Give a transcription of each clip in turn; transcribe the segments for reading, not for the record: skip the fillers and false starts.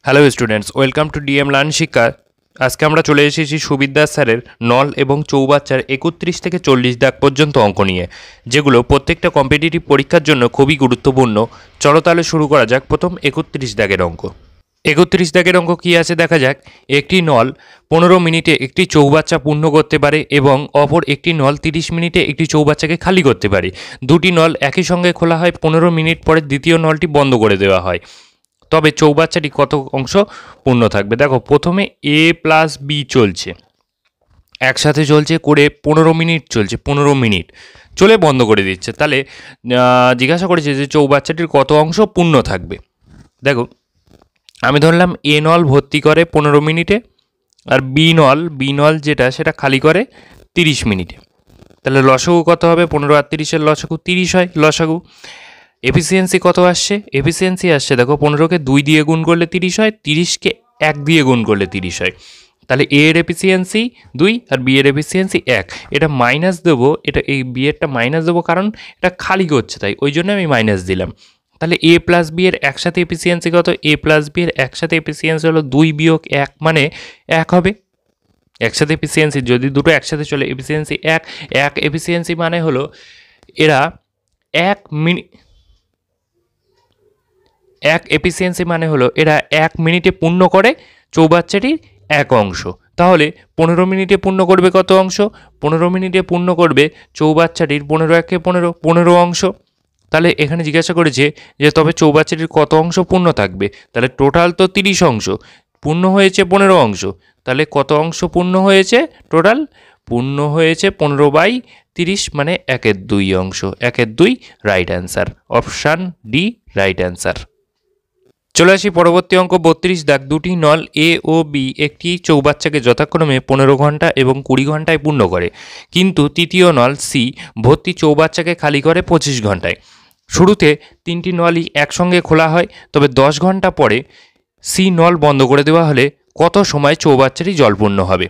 Hello students, welcome to DM learn শিক্ষা। আজকে আমরা চলে এসেছি সুবিদ্যাস স্যারের নল এবং চৌবাচ্চার 31 থেকে 40 দাগ পর্যন্ত অঙ্ক নিয়ে, যেগুলো প্রত্যেকটা কম্পিটিটিভ পরীক্ষার জন্য খুবই গুরুত্বপূর্ণ। চলো তাহলে শুরু করা যাক। প্রথম 31 দাগের অঙ্ক। 31 দাগের অঙ্ক কী আছে দেখা যাক। একটি নল 15 মিনিটে একটি চৌবাচ্চা পূর্ণ করতে পারে এবং অপর একটি নল 30 মিনিটে একটি চৌবাচ্চাকে খালি করতে পারে। দুটি নল একই সঙ্গে খোলা হয়, 15 মিনিট পরে দ্বিতীয় নলটি বন্ধ করে দেওয়া হয়। তবে চৌবাচ্চাটি কত অংশ পূর্ণ থাকবে? দেখো, প্রথমে এ প্লাস বি চলছে, একসাথে চলছে করে 15 মিনিট চলছে, 15 মিনিট চলে বন্ধ করে দিচ্ছে। তাহলে জিজ্ঞাসা করেছে যে চৌবাচ্চাটির কত অংশ পূর্ণ থাকবে। দেখো, আমি ধরলাম এ নল ভর্তি করে 15 মিনিটে, আর বি নল যেটা সেটা খালি করে 30 মিনিটে। তাহলে লসাগু কত হবে? 15 আর 30-এর লসাগু 30 হয় লসাগু। এফিসিয়েন্সি কত আসছে? এফিসিয়েন্সি আসছে দেখো, 15কে 2 দিয়ে গুণ করলে 30 হয়, 30কে 1 দিয়ে গুণ করলে 30 হয়। তাহলে এ এর এফিসিয়েন্সি 2 আর বি এর এফিসিয়েন্সি 1। এটা মাইনাস দেবো, এটা এই বি এরটা মাইনাস দেবো, কারণ এটা খালি করছে তাই, ওই জন্য আমি মাইনাস দিলাম। তাহলে এ প্লাস বি এর একসাথে এফিসিয়েন্সি কত? এ প্লাস বি এর একসাথে এফিসিয়েন্সি হলো 2 বিয়োগ 1 মানে 1 হবে। একসাথে এফিসিয়েন্সি যদি দুটো একসাথে চলে, এফিসিয়েন্সি 1 এফিসিয়েন্সি মানে হলো এরা 1 এফিসিয়েন্সি মানে হলো এরা 1 মিনিটে পূর্ণ করে চৌবাচ্চাটির 1 অংশ। তাহলে 15 মিনিটে পূর্ণ করবে কত অংশ? 15 মিনিটে পূর্ণ করবে চৌবাচ্চাটির 15 অংশ। তাহলে এখানে জিজ্ঞাসা করেছে যে তবে চৌবাচ্চাটির কত অংশ পূর্ণ থাকবে। তাহলে টোটাল তো 30 অংশ, পূর্ণ হয়েছে 15 অংশ। তাহলে কত অংশ পূর্ণ হয়েছে? টোটাল পূর্ণ হয়েছে 15/30 মানে 1/2 অংশ। 1/2 right answer, option D right answer. চলে আসি পরবর্তী অঙ্ক 32 দাগ। দুটি নল এ ও বি একটি চৌবাচ্চাকে যথাক্রমে 15 ঘন্টা এবং 20 ঘন্টায় পূর্ণ করে, কিন্তু তৃতীয় নল সি ভর্তি চৌবাচ্চাকে খালি করে 25 ঘন্টায়। শুরুতে তিনটি নলই একসঙ্গে খোলা হয়, তবে 10 ঘন্টা পরে সি নল বন্ধ করে দেওয়া হলে কত সময় চৌবাচ্চাটি জলপূর্ণ হবে?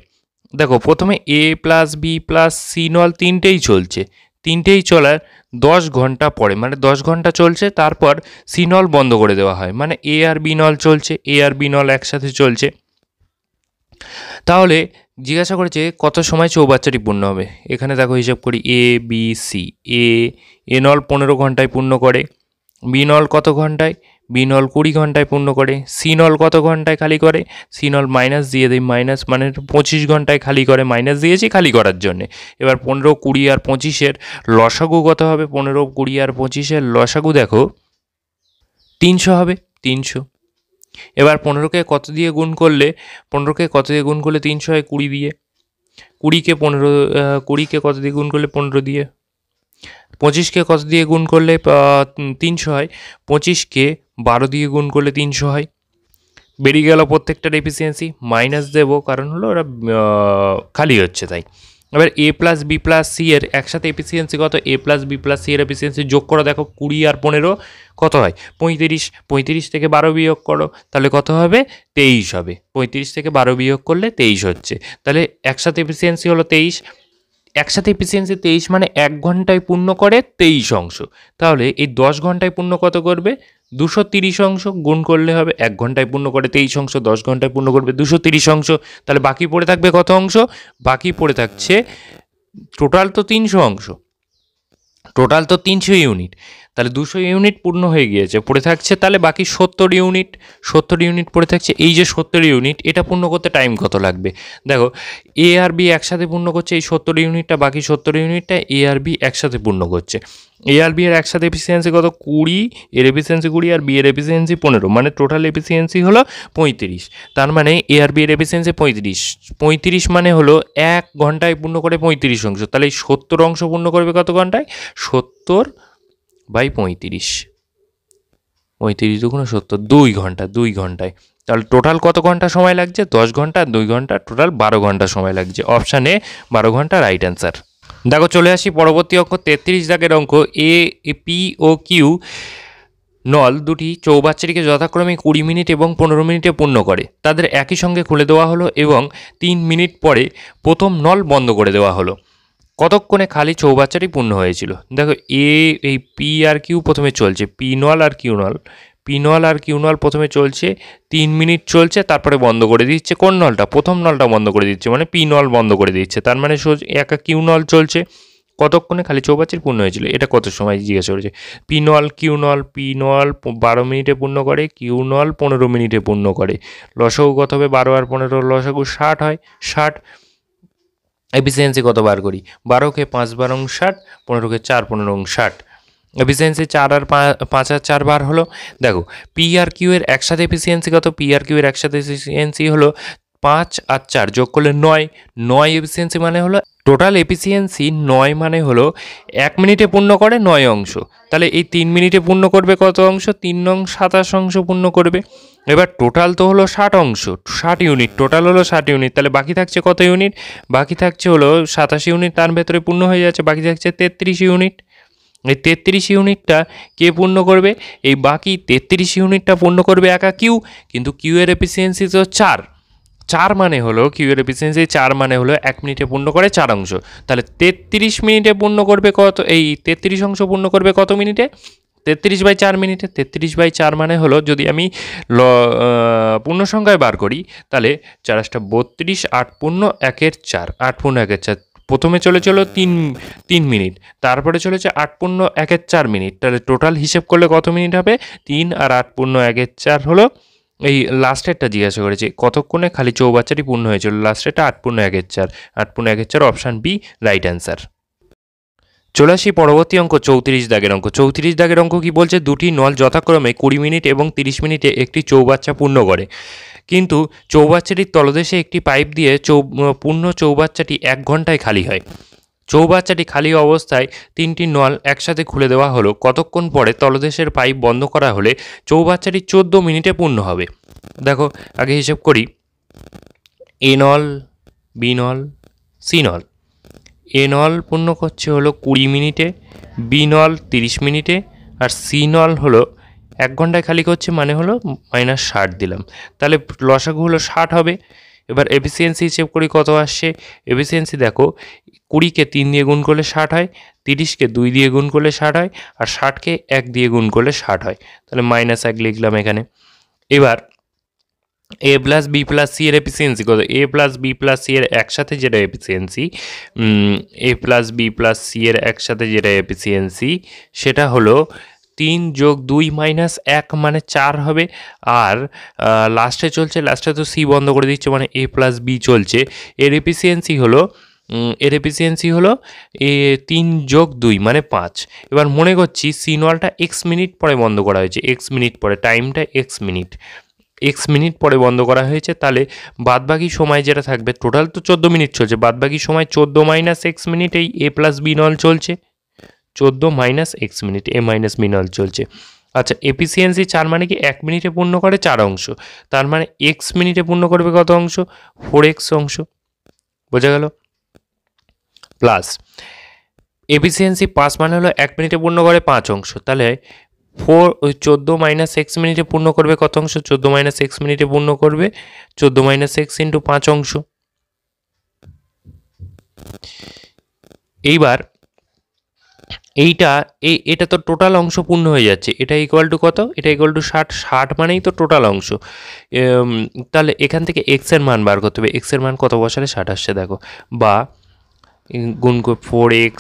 দেখো, প্রথমে এ প্লাস বি প্লাস সি নল তিনটেই চলার 10 ঘন্টা পরে, মানে 10 ঘন্টা চলছে, তারপর সি নল বন্ধ করে দেওয়া হয়, মানে এ আর বি নল চলছে, এ আর বি নল একসাথে চলছে। তাহলে জিজ্ঞাসা করেছে কত সময় চৌবাচ্চাটি পূর্ণ হবে। এখানে দেখো হিসাব করি, এ বি সি। এ নল 15 ঘন্টায় পূর্ণ করে, বি নল কত ঘন্টায়? বি নল 20 ঘন্টায় পূর্ণ করে। সি নল কত ঘন্টায় খালি করে? সি নল মাইনাস দিয়ে দিই, মাইনাস মানে 25 ঘন্টায় খালি করে, মাইনাস দিয়েছি খালি করার জন্যে। এবার 15, 20 আর 25-এর লসাগু কত হবে? 15, 20 আর 25-এর লসাগু দেখো 300 হবে, 300। এবার 15কে কত দিয়ে গুণ করলে 300 হয়? 20 দিয়ে। 20কে কত দিয়ে গুণ করলে? 15 দিয়ে। 25কে কত দিয়ে গুণ করলে 300 হয়? 25কে 12 দিয়ে গুণ করলে 300 হয়। বেরিয়ে গেল প্রত্যেকটার এফিসিয়েন্সি, মাইনাস দেবো কারণ হলো ওরা খালি হচ্ছে তাই। এবার এ প্লাস বি প্লাস সি এর একসাথে এফিসিয়েন্সি কত? এ প্লাস বি প্লাস সি এর এফিসিয়েন্সি যোগ করো, দেখো 20 আর 15 কত হয়? 35। 35 থেকে 12 বিয়োগ করো, তাহলে কত হবে? 23 হবে। 35 থেকে 12 বিয়োগ করলে 23 হচ্ছে। তাহলে একসাথে এফিসিয়েন্সি হলো 23। একসাথে এফিসিয়েন্সি 23 মানে 1 ঘন্টায় পূর্ণ করে 23 অংশ। তাহলে এই 10 ঘন্টায় পূর্ণ কত করবে? 230 অংশ। গুণ করলে হবে 1 ঘন্টায় পূর্ণ করে 23 অংশ, 10 ঘন্টায় পূর্ণ করবে 230 অংশ। তাহলে বাকি পড়ে থাকবে কত অংশ? বাকি পড়ে থাকছে টোটাল তো 300 অংশ, টোটাল তো 300 ইউনিট। তাহলে 200 ইউনিট পূর্ণ হয়ে গিয়েছে, পড়ে থাকছে তাহলে বাকি 70 ইউনিট। 70 ইউনিট পড়ে থাকছে। এই যে 70 ইউনিট, এটা পূর্ণ করতে টাইম কত লাগবে? দেখো, এ আর বি একসাথে পূর্ণ করছে এই 70 ইউনিটটা, বাকি 70 ইউনিটটা এ আর বি একসাথে পূর্ণ করছে। এ আর বি এর একসাথে এফিসিয়েন্সি কত? 20, এর এফিসিয়েন্সি 20 আর বি এর এফিসিয়েন্সি 15, মানে টোটাল এফিসিয়েন্সি হলো 35। তার মানে এ আর বি এর এফিসিয়েন্সি 35। 35 মানে হলো 1 ঘন্টায় পূর্ণ করে 35 অংশ। তাহলে এই 70 অংশ পূর্ণ করবে কত ঘন্টায়? 70/35। 35 দুগুণ 70, 2 ঘন্টা, 2 ঘন্টায়। তাহলে টোটাল কত ঘন্টা সময় লাগছে? 10 ঘন্টা, 2 ঘন্টা, টোটাল 12 ঘন্টা সময় লাগছে। অপশানে 12 ঘন্টা রাইট অ্যান্সার। দেখো, চলে আসি পরবর্তী অঙ্ক 33 দাগের অঙ্ক। এ পি ও কিউ নল দুটি চৌবাচ্চাটিকে যথাক্রমে 20 মিনিট এবং 15 মিনিটে পূর্ণ করে। তাদের একই সঙ্গে খুলে দেওয়া হলো এবং 3 মিনিট পরে প্রথম নল বন্ধ করে দেওয়া হলো। কতক্ষণে খালি চৌবাচ্চাটি পূর্ণ হয়েছিল? দেখো, এই পি আর কিউ প্রথমে চলছে, পি নল আর কিউ নল। পি নল আর কিউ নল প্রথমে চলছে 3 মিনিট চলছে, তারপরে বন্ধ করে দিচ্ছে কোন নলটা, প্রথম নলটা বন্ধ করে দিচ্ছে, মানে পি নল বন্ধ করে দিচ্ছে। তার মানে একা কিউ নল চলছে কতক্ষণে খালি চৌবাচ্চাটি পূর্ণ হয়েছিল। এটা কত সময় জিজ্ঞাসা করেছে। পি নল কিউ নল, পি নল 12 মিনিটে পূর্ণ করে, কিউ নল 15 মিনিটে পূর্ণ করে। লসাগু কত হবে, 12 আর 15 লসাগু 60 হয়, 60। এফিসিয়েন্সি কত বার করি, 12কে 5 বার 60, 15কে 4 15 60। এফিসিয়েন্সি 4 আর 5 আর 4 বার হলো। দেখো পি আর কিউ এর একসাথে এফিসিয়েন্সি কত, পি আর কিউ এর একসাথে এফিসিয়েন্সি হলো 5 আর 4 যোগ করলে 9, 9 এফিসিয়েন্সি মানে হলো টোটাল এফিসিয়েন্সি 9 মানে হলো 1 মিনিটে পূর্ণ করে 9 অংশ। তাহলে এই 3 মিনিটে পূর্ণ করবে কত অংশ, 3 নং 27 অংশ পূর্ণ করবে। এবার টোটাল তো হলো 60 অংশ, 60 ইউনিট, টোটাল হলো 60 ইউনিট। তাহলে বাকি থাকছে কত ইউনিট, বাকি থাকছে হলো 87 ইউনিট, তার ভেতরে পূর্ণ হয়ে যাচ্ছে, বাকি থাকছে 33 ইউনিট। এই 33 ইউনিটটা কে পূর্ণ করবে, এই বাকি 33 ইউনিটটা পূর্ণ করবে একা কিউ, কিন্তু কিউ এর এফিসিয়েন্সি তো 4, 4 মানে হলো কিউ এর এফিসিয়েন্সি 4 মানে হলো 1 মিনিটে পূর্ণ করে 4 অংশ। তাহলে 33 মিনিটে পূর্ণ করবে কত, এই 33 অংশ পূর্ণ করবে কত মিনিটে, 33/4 মিনিটে। 33/4 মানে হলো যদি আমি পূর্ণ সংখ্যায় বার করি তাহলে 4 32, 8 পূর্ণ 1-এর 4, 8 পূর্ণ 1-এর 4। প্রথমে চলেছিল 3 মিনিট, তারপরে চলেছে 8 পূর্ণ 1-এর 4 মিনিট। তাহলে টোটাল হিসেব করলে কত মিনিট হবে, 3 আর 8 পূর্ণ 1-এর 4 হলো। এই লাস্টেরটা জিজ্ঞাসা করেছে কতক্ষণে খালি চৌবাচ্চাটি পূর্ণ হয়েছিল, লাস্টেরটা 8 পূর্ণ 1-এর 4, 8 পূর্ণ 1-এর 4, অপশান বি রাইট অ্যান্সার। চলে আসি পরবর্তী অঙ্ক 34 দাগের অঙ্ক। 34 দাগের অঙ্ক কি বলছে, দুটি নল যথাক্রমে 20 মিনিট এবং 30 মিনিটে একটি চৌবাচ্চা পূর্ণ করে, কিন্তু চৌবাচ্চাটির তলদেশে একটি পাইপ দিয়ে পূর্ণ চৌবাচ্চাটি 1 ঘন্টায় খালি হয়। চৌবাচ্চাটি খালি অবস্থায় 3টি নল একসাথে খুলে দেওয়া হলো, কতক্ষণ পরে তলদেশের পাইপ বন্ধ করা হলে চৌবাচ্চাটি 14 মিনিটে পূর্ণ হবে। দেখো আগে হিসেব করি, এ নল, বি নল, সি নল। এ নল পূর্ণ করছে হলো 20 মিনিটে, বি নল 30 মিনিটে, আর সি নল হলো 1 ঘন্টায় খালি করছে, মানে হলো -60 দিলাম। তাহলে লসাগু হলো 60 হবে। এবার এফিসিয়েন্সি হিসেব করি কত আসছে, এফিসিয়েন্সি দেখো 20কে 3 দিয়ে গুণ করলে 60 হয়, 30কে 2 দিয়ে গুণ করলে 60 হয়, আর 60কে 1 দিয়ে গুণ করলে 60 হয়। তাহলে -1 লিখলাম এখানে। এবার এ প্লাস বি প্লাস সি এর এফিসিয়েন্সি কত, এ প্লাস বি প্লাস সি এর একসাথে যেটা এফিসিয়েন্সি, এ প্লাস বি প্লাস সি এর একসাথে যেটা এফিসিয়েন্সি সেটা হলো 3 যোগ 2 মাইনাস 1 মানে 4 হবে। আর লাস্টে চলছে, লাস্টে তো সি বন্ধ করে দিচ্ছে, মানে এ প্লাস বি চলছে। এর এফিসিয়েন্সি হলো 3 যোগ 2 মানে 5। এবার মনে করছি সি নলটা এক্স মিনিট পরে বন্ধ করা হয়েছে, এক্স মিনিট পরে, টাইমটা এক্স মিনিট পরে বন্ধ করা হয়েছে। তাহলে বাদবাকি সময় যেটা থাকবে, টোটাল তো 14 মিনিট চলছে, বাদবাকি সময় 14 মাইনাস এক্স মিনিট এই এ প্লাস বি নল চলছে, 14 মাইনাস এক্স মিনিট এ মাইনাস বি নল চলছে। আচ্ছা এফিসিয়েন্সি 4 মানে কি 1 মিনিটে পূর্ণ করে 4 অংশ, তার মানে এক্স মিনিটে পূর্ণ করবে কত অংশ, 4x অংশ, বোঝা গেল। প্লাস এফিসিয়েন্সি 5 মানে হলো 1 মিনিটে পূর্ণ করে 5 অংশ, তাহলে 14 মাইনাস এক্স মিনিটে পূর্ণ করবে কত অংশ, 14 মাইনাস এক্স মিনিটে পূর্ণ করবে 14 মাইনাস এক্স ইন্টু 5 অংশ। এইবার এটা তো টোটাল অংশ পূর্ণ হয়ে যাচ্ছে, এটা ইকুয়াল টু কত, এটা ইকুয়াল টু 60, 60 মানেই তো টোটাল অংশ। তাহলে এখান থেকে এক্স এর মান বার করতে হবে, এক্স এর মান কত বসালে 60 আসছে দেখো, বা গুণ করে 4x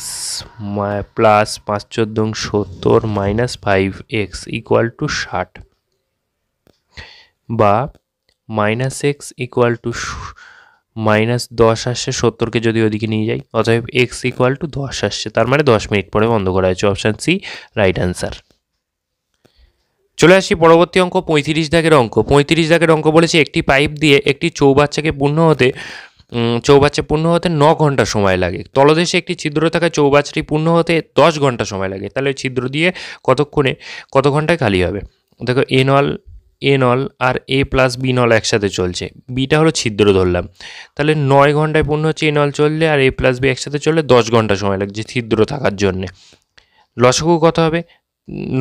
plus 5 14 70 minus 5x equal to 60, বা মাইনাস এক্স ইকুয়াল টু -10 আসছে, 70কে যদি ওদিকে নিয়ে যাই, অতএব এক্স ইকুয়াল টু 10 আসছে, তার মানে 10 মিনিট পরে বন্ধ করা হয়েছে, অপশান সি রাইট অ্যান্সার। চলে আসি পরবর্তী অঙ্ক 35 দাগের অঙ্ক। 35 দাগের অঙ্ক বলেছে একটি পাইপ দিয়ে একটি চৌবাচ্চাকে পূর্ণ হতে 9 ঘন্টা সময় লাগে, তলদেশে একটি ছিদ্র থাকা চৌবাচ্চাটি পূর্ণ হতে 10 ঘন্টা সময় লাগে। তাহলে ছিদ্র দিয়ে কত ঘন্টায় খালি হবে। দেখো এ নল আর এ প্লাস বি নল একসাথে চলছে, বিটা হলো ছিদ্র ধরলাম, তাহলে 9 ঘন্টায় পূর্ণ হচ্ছে এ নল চললে, আর এ প্লাস বি একসাথে চললে 10 ঘন্টা সময় লাগছে ছিদ্র থাকার জন্যে। লসাগু কত হবে,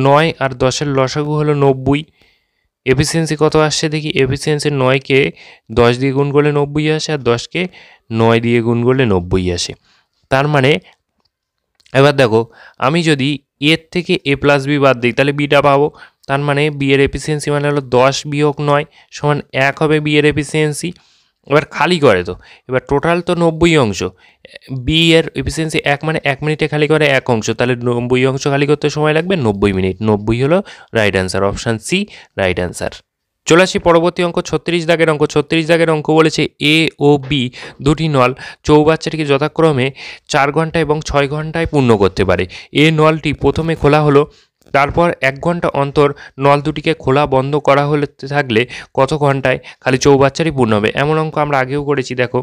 9 আর 10-এর লসাগু হলো 90। এফিসিয়েন্সি কত আসছে দেখি, এফিসিয়েন্সি 9কে 10 দিয়ে গুণ করলে 90 আসে, আর 10কে 9 দিয়ে গুণ করলে 90 আসে। তার মানে এবার দেখো আমি যদি এর থেকে এ প্লাস বি বাদ দিই, তাহলে বিটা পাবো। তার মানে বি এর এফিসিয়েন্সি মানে হলো 10 বিয়োগ 9 সমান 1 হবে বি এর এফিসিয়েন্সি। এবার খালি করে তো, এবার টোটাল তো 90 অংশ, বি এর এফিসিয়েন্সি 1 মানে 1 মিনিটে খালি করে 1 অংশ, তাহলে 90 অংশ খালি করতে সময় লাগবে 90 মিনিট। 90 হলো right answer, option C right answer. চলে আসি পরবর্তী অঙ্ক, 36 দাগের অঙ্ক। 36 দাগের অঙ্ক বলেছে এ ও বি দুটি নল চৌবাচ্চাটিকে যথাক্রমে 4 ঘন্টা এবং 6 ঘন্টায় পূর্ণ করতে পারে। এ নলটি প্রথমে খোলা হলো, তারপর 1 ঘন্টা অন্তর নল দুটিকে খোলা বন্ধ করা হলে থাকলে কত ঘন্টায় খালি চৌবাচ্চাটি পূর্ণ হবে। এমন অঙ্ক আমরা আগেও করেছি, দেখো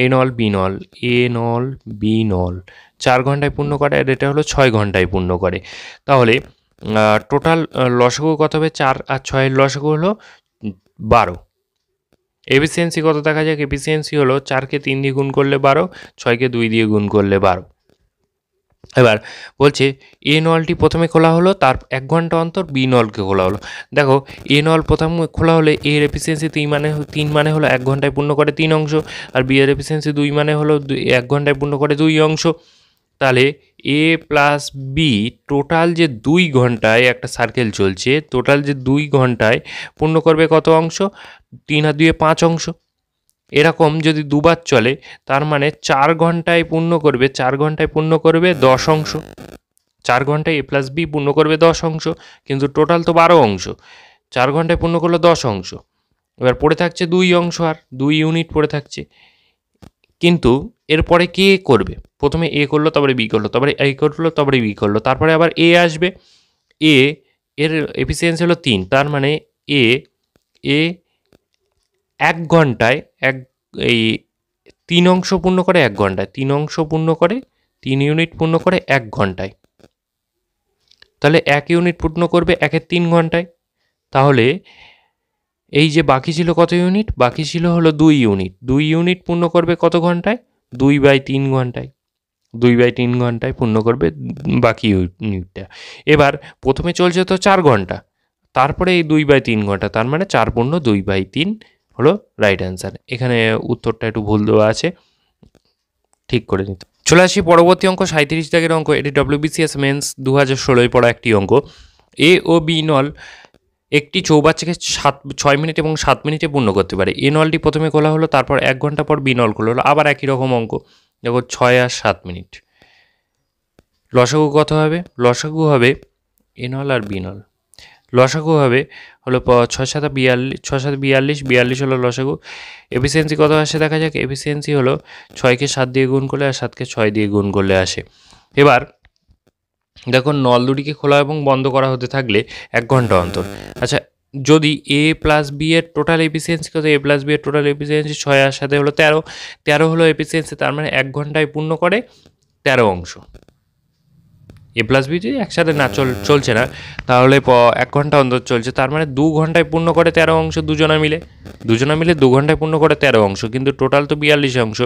এ নল বি নল, এ নল বি নল 4 ঘন্টায় পূর্ণ করে, আর এটা হলো 6 ঘন্টায় পূর্ণ করে। তাহলে টোটাল লসাগু কত হবে? 4 আর 6 লসাগু হলো 12। এফিসিয়েন্সি কত দেখা যাক? এফিসিয়েন্সি হলো 4কে 3 দিয়ে গুণ করলে 12, 6কে 2 দিয়ে গুণ করলে 12। এবার বলছে এ নলটি প্রথমে খোলা হলো, তার 1 ঘন্টা অন্তর বি নলকে খোলা হলো। দেখো এ নল প্রথমে খোলা হলে এর এফিসিয়েন্সি 3 মানে হলো 1 ঘন্টায় পূর্ণ করে 3 অংশ, আর বি এর এফিসিয়েন্সি 2 মানে হলো 1 ঘন্টায় পূর্ণ করে 2 অংশ। তাহলে এ প্লাস বি টোটাল যে 2 ঘন্টায় একটা সার্কেল চলছে, টোটাল যে 2 ঘন্টায় পূর্ণ করবে কত অংশ? 3 আর 2 5 অংশ। এরকম যদি দুবার চলে তার মানে 4 ঘন্টায় পূর্ণ করবে, 4 ঘন্টায় পূর্ণ করবে 10 অংশ। 4 ঘন্টায় এ প্লাস বি পূর্ণ করবে 10 অংশ, কিন্তু টোটাল তো 12 অংশ। 4 ঘন্টায় পূর্ণ করলো 10 অংশ, এবার পড়ে থাকছে 2 অংশ, আর 2 ইউনিট পড়ে থাকছে। কিন্তু এরপরে কে করবে? প্রথমে এ করলো, তারপরে বি করলো, তারপরে এ করলো, তারপরে বি করলো, তারপরে আবার এ আসবে। এ এর এফিসিয়েন্সি হলো 3, তার মানে এ এ 1 ঘন্টায় এই 3 অংশ পূর্ণ করে 1 ঘন্টায়, 3 অংশ পূর্ণ করে 3 ইউনিট পূর্ণ করে 1 ঘন্টায়। তাহলে 1 ইউনিট পূর্ণ করবে 1-এর 3 ঘন্টায়। তাহলে এই যে বাকি ছিল কত ইউনিট? বাকি ছিল হলো 2 ইউনিট। 2 ইউনিট পূর্ণ করবে কত ঘন্টায়? 2/3 ঘন্টায়। 2/3 ঘন্টায় পূর্ণ করবে বাকি ইউনিটটা। এবার প্রথমে চলছে তো 4 ঘন্টা, তারপরে এই 2/3 ঘন্টা, তার মানে 4 পূর্ণ 2/3 হলো রাইট অ্যান্সার। এখানে উত্তরটা একটু ভুল দেওয়া আছে, ঠিক করে নিতে। চলে আসি পরবর্তী অঙ্ক, 37 দাগের অঙ্ক। এটি WBCS মেন্স 2016 পড়া একটি অঙ্ক। এ ও বি নল একটি চৌবাচ্চাকে 6 মিনিট এবং 7 মিনিটে পূর্ণ করতে পারে। এ নলটি প্রথমে খোলা হলো, তারপর 1 ঘন্টা পর বি নল খোলা হলো। আবার একই রকম অঙ্ক, দেখো 6 আর 7 মিনিট। লসাগু কত হবে? লসাগু হবে এ নল আর বি নল, লসাগু হবে হলো 6-7 42, 42 হলো লসাগু। এফিসিয়েন্সি কত আসে দেখা যাক। এফিসিয়েন্সি হলো 6কে 7 দিয়ে গুণ করলে আর 7কে 6 দিয়ে গুণ করলে আসে। এবার দেখো নল দুটিকে খোলা এবং বন্ধ করা হতে থাকলে 1 ঘন্টা অন্তর। আচ্ছা, যদি এ প্লাস বি এর টোটাল এফিসিয়েন্সি কত? এ প্লাস বি এর টোটাল এফিসিয়েন্সি 6 আর 7 হলো 13, 13 হলো এফিসিয়েন্সি, তার মানে 1 ঘন্টায় পূর্ণ করে 13 অংশ। এ প্লাস বি যদি একসাথে না চলছে না, তাহলে 1 ঘন্টা অন্তর চলছে, তার মানে 2 ঘন্টায় পূর্ণ করে 13 অংশ। দুজনা মিলে 2 ঘন্টায় পূর্ণ করে 13 অংশ, কিন্তু টোটাল তো 42 অংশ।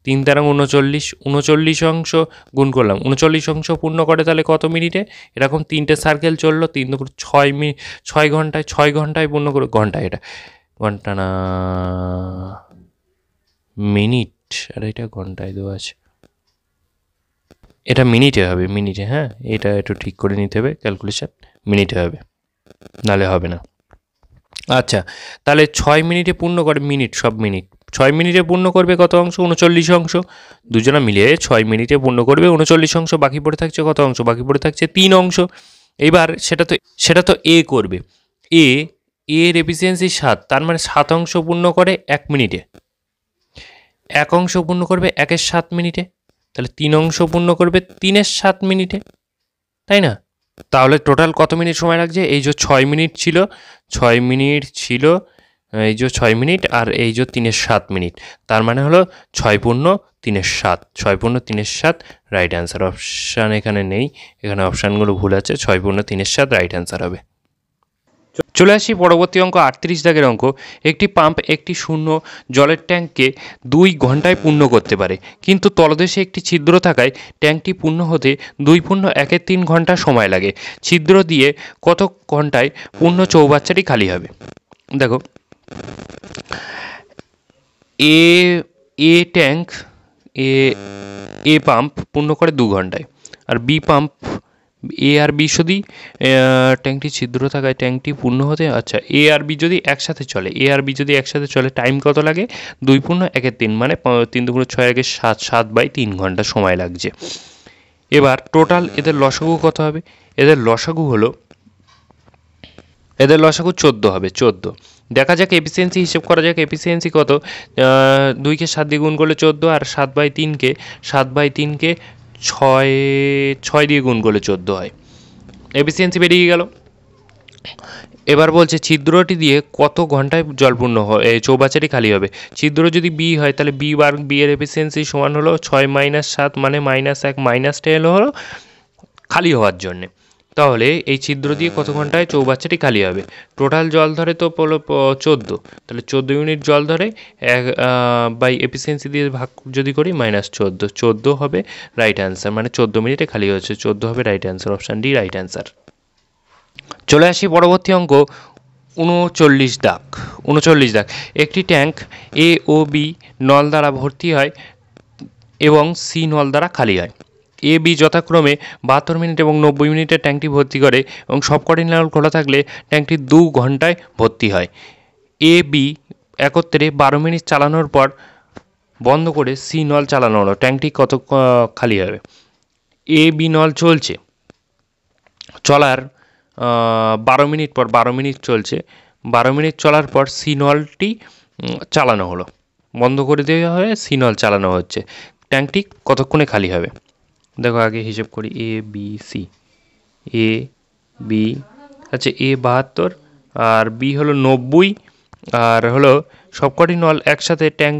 3 তেরো 39, 39 অংশ গুণ করলাম, 39 অংশ পূর্ণ করে তাহলে কত মিনিটে? এরকম 3টে সার্কেল চললো, 3 দুগুণ 6 মিনিট, 6 ঘন্টায়, 6 ঘন্টায় পূর্ণ করে, ঘন্টায় এটা ঘন্টা না মিনিট, আর এটা ঘন্টায় দেওয়া আছে, এটা মিনিটে হবে, মিনিটে। হ্যাঁ, এটা একটু ঠিক করে নিতে হবে, ক্যালকুলেশন মিনিটে হবে, নাহলে হবে না। আচ্ছা, তাহলে 6 মিনিটে পূর্ণ করে, মিনিট সব মিনিট, 6 মিনিটে পূর্ণ করবে কত অংশ? 39 অংশ। দুজনা মিলিয়ে 6 মিনিটে পূর্ণ করবে 39 অংশ। বাকি পড়ে থাকছে কত অংশ? বাকি পড়ে থাকছে 3 অংশ। এবার সেটা তো এ করবে। এর এফিসিয়েন্সি 7, তার মানে 7 অংশ পূর্ণ করে 1 মিনিটে। 1 অংশ পূর্ণ করবে 1-এর 7 মিনিটে, তাহলে 3 অংশ পূর্ণ করবে 3-এর 7 মিনিটে, তাই না? তাহলে টোটাল কত মিনিট সময় লাগছে? এই যে 6 মিনিট ছিল, 6 মিনিট ছিল, এই যে 6 মিনিট, আর এই যে 3-এর 7 মিনিট, তার মানে হলো 6 পূর্ণ 3-এর 7, 6 পূর্ণ 3-এর 7 রাইট অ্যান্সার। অপশান এখানে নেই, এখানে অপশানগুলো ভুল আছে, 6 পূর্ণ 3-এর 7 রাইট অ্যান্সার হবে। চলে আসি পরবর্তী অঙ্ক, 38 দাগের অঙ্ক। একটি পাম্প একটি শূন্য জলের ট্যাঙ্ককে 2 ঘন্টায় পূর্ণ করতে পারে, কিন্তু তলদেশে একটি ছিদ্র থাকায় ট্যাঙ্কটি পূর্ণ হতে 2.1-3 ঘন্টা সময় লাগে। ছিদ্র দিয়ে কত ঘন্টায় পূর্ণ চৌবাচ্চাটি খালি হবে? দেখো এ ট্যাঙ্ক, এ পাম্প পূর্ণ করে 2 ঘন্টায়, আর বি এ আর বি যদি ট্যাঙ্কটি ছিদ্র থাকায় ট্যাঙ্কটি পূর্ণ হতে আচ্ছা এ আর বি যদি একসাথে চলে টাইম কত লাগে 2 × 1 = 3 মানে 3 × 6 = 7 7/3 ঘন্টা সময় লাগছে। এবার টোটাল এদের লসাগু কত হবে? এদের লসাগু 14 হবে 14। দেখা যাক এফিসিয়েন্সি হিসেব করা যাক এফিসিয়েন্সি কত। 2কে 7 দিয়ে গুণ করলে 14 আর 7/3কে 6 দিয়ে গুণ করলে 14 হয়। এফিসিয়েন্সি বেরিয়ে গেল। এবার বলছে ছিদ্রটি দিয়ে কত ঘন্টায় জলপূর্ণ চৌবাচ্চাটি খালি হবে। ছিদ্র যদি বি হয় তাহলে বি এর এফিসিয়েন্সি সমান হলো 6 - 7 মানে -1 -10 হলো খালি হওয়ার জন্যে। তাহলে এই ছিদ্র দিয়ে কত ঘন্টায় চৌবাচ্চাটি খালি হবে? টোটাল জল ধরে তো 14, তাহলে 14 ইউনিট জল ধরে বাই এফিসিয়েন্সি দিয়ে ভাগ যদি করি -14, 14 হবে রাইট অ্যান্সার, মানে 14 মিনিটে খালি হচ্ছে, 14 হবে right answer, option D right answer. চলে আসি পরবর্তী অঙ্ক 39 দাগ। একটি ট্যাঙ্ক এ ও বি নল দ্বারা ভর্তি হয় এবং সি নল দ্বারা খালি হয়। এ বি যথাক্রমে 72 মিনিট এবং 90 মিনিটে ট্যাঙ্কটি ভর্তি করে এবং সবকটি নল খোলা থাকলে ট্যাঙ্কটি 2 ঘন্টায় ভর্তি হয়। এ বি একত্রে 12 মিনিট চালানোর পর বন্ধ করে সি নল চালানো হলো, ট্যাঙ্কটি কত খালি হবে? এ বি নল চলার 12 মিনিট পর 12 মিনিট চলছে, 12 মিনিট চলার পর সি নলটি চালানো হলো, বন্ধ করে দেওয়া হয়ে সি নল চালানো হচ্ছে, ট্যাঙ্কটি কতক্ষণে খালি হবে? দেখো আগে হিসেব করি A B C. A B আচ্ছা এ 72 আর বি হলো 90 আর হলো সবকটি নল একসাথে ট্যাঙ্ক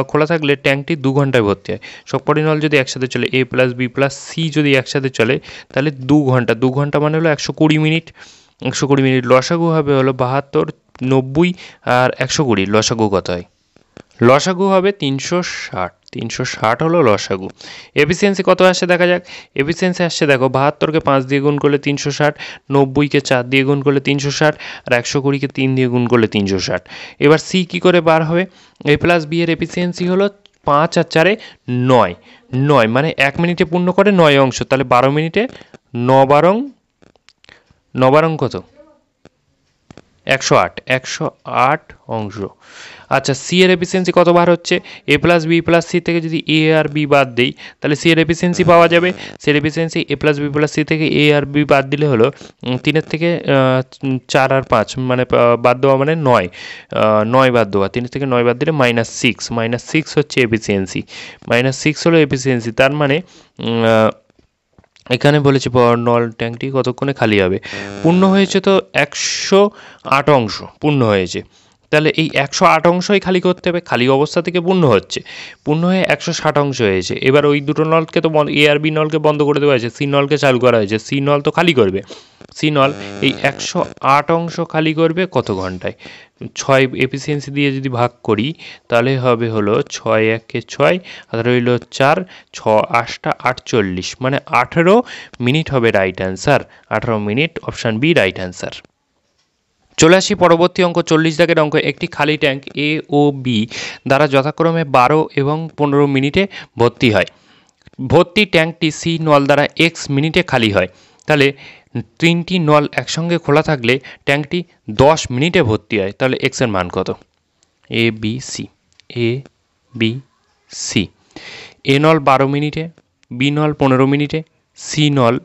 খোলা থাকলে ট্যাঙ্কটি 2 ঘন্টায় ভর্তি হয়। সবকটি নল যদি একসাথে চলে এ প্লাস বি প্লাস সি যদি একসাথে চলে তাহলে 2 ঘন্টা মানে হলো 120 মিনিট। 120 মিনিট লসাগু হবে হলো 72, 90 আর 120, লসাগু কত হয়? লসাগু হবে 360, 360 হলো লসাগু। এফিসিয়েন্সি কত আসছে দেখা যাক। এফিসিয়েন্সি আসছে দেখো 72কে 5 দিয়ে গুণ করলে 360, 90কে 4 দিয়ে গুণ করলে 360 আর 120কে 3 দিয়ে গুণ করলে 360। এবার সি কি করে বার হবে? এ প্লাস বি এর এফিসিয়েন্সি হলো 5 আর 4 9, 9 মানে 1 মিনিটে পূর্ণ করে 9 অংশ, তাহলে 12 মিনিটে 9 বারং কত? 108 অংশ। আচ্ছা সি এর এফিসিয়েন্সি কত বার হচ্ছে? এ প্লাস বি প্লাস সি থেকে যদি এ আর বি বাদ দিই তাহলে সি এর এফিসিয়েন্সি পাওয়া যাবে। সি এর এফিসিয়েন্সি এ প্লাস বি প্লাস সি থেকে এ আর বি বাদ দিলে হলো 3 থেকে 4 আর 5 মানে বাদ দেওয়া মানে 9 বাদ দেওয়া, 3 থেকে 9 বাদ দিলে -6 হচ্ছে এফিসিয়েন্সি, -6 হলো এফিসিয়েন্সি। তার মানে এখানে বলেছে নল ট্যাঙ্কটি কতক্ষণে খালি হবে। পূর্ণ হয়েছে তো 108 অংশ পূর্ণ হয়েছে, তাহলে এই 108 অংশই খালি করতে হবে, খালি অবস্থা থেকে পূর্ণ হচ্ছে, পূর্ণ হয়ে 160 অংশ হয়েছে। এবার ওই দুটো নলকে তো এ আর বি নলকে বন্ধ করে দেওয়া হয়েছে, সি নলকে চালু করা হয়েছে, সি নল তো খালি করবে, সি নল এই 108 অংশ খালি করবে কত ঘন্টায়? 6 এফিসিয়েন্সি দিয়ে যদি ভাগ করি তাহলে হবে হলো 6 1 6 আর রইল 4, 6 8 48 মানে 18 মিনিট হবে right answer, 18 minute, option B right answer. চলে আসি পরবর্তী অঙ্ক 40 দাগের অঙ্ক। একটি খালি ট্যাঙ্ক এ ও বি দ্বারা যথাক্রমে 12 এবং 15 মিনিটে ভর্তি হয়। ভর্তি ট্যাঙ্কটি সি নল দ্বারা এক্স মিনিটে খালি হয়। তাহলে 3টি নল একসঙ্গে খোলা থাকলে ট্যাঙ্কটি 10 মিনিটে ভর্তি হয়, তাহলে এক্সের মান কত? A B C, A B C. এ নল 12 মিনিটে, বি নল 15 মিনিটে, সি নল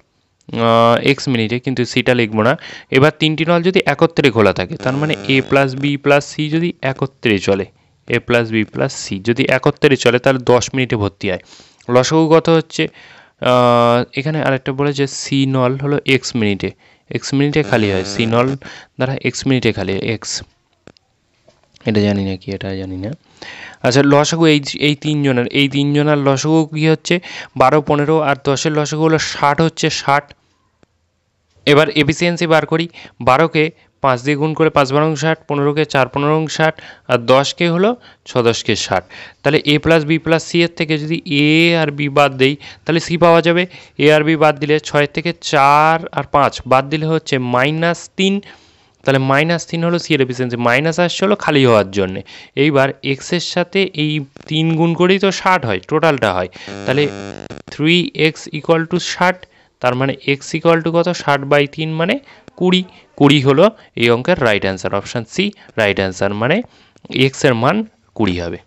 এক্স মিনিটে, কিন্তু সিটা লিখবো না। এবার 3টি নল যদি একত্রে খোলা থাকে তার মানে এ প্লাস বি প্লাস সি যদি একত্রে চলে, এ প্লাস বি প্লাস সি যদি একত্রে চলে তাহলে 10 মিনিটে ভর্তি হয়। লসাগু কত হচ্ছে? এখানে আরেকটা বলে যে সি নল হলো এক্স মিনিটে খালি হয়, সি নল দ্বারা এক্স মিনিটে খালি হয়, এক্স এটা জানি না কি, এটা জানি না। আচ্ছা লসাগু এই তিনজনের লসাগু কি হচ্ছে? 12 15 আর 10-এর লসাগু হলো 60 হচ্ছে 60। এবার এফিসিয়েন্সি বার করি। 12কে 5 দিয়ে গুণ করে 5 12 60, 15কে 4 15 60 আর 10কে হলো 6 10কে 60। তাহলে এ প্লাস বি প্লাস সি এর থেকে যদি এ আর বি বাদ দেই তাহলে সি পাওয়া যাবে। এ আর বি বাদ দিলে 6 থেকে 4 আর 5 বাদ দিলে হচ্ছে -3, তাহলে -3 হলো সি এর এফিসিয়েন্সি, মাইনাস আসছে হলো খালি হওয়ার জন্যে। এইবার এক্সের সাথে এই 3 গুণ করেই তো 60 হয়, টোটালটা হয়, তাহলে 3x = 60, তার মানে এক্স ইকুয়াল টু কত, 60/3 মানে 20, 20 হলো এই অঙ্কের right answer. Option C right answer, মানে এক্স এর মান 20 হবে।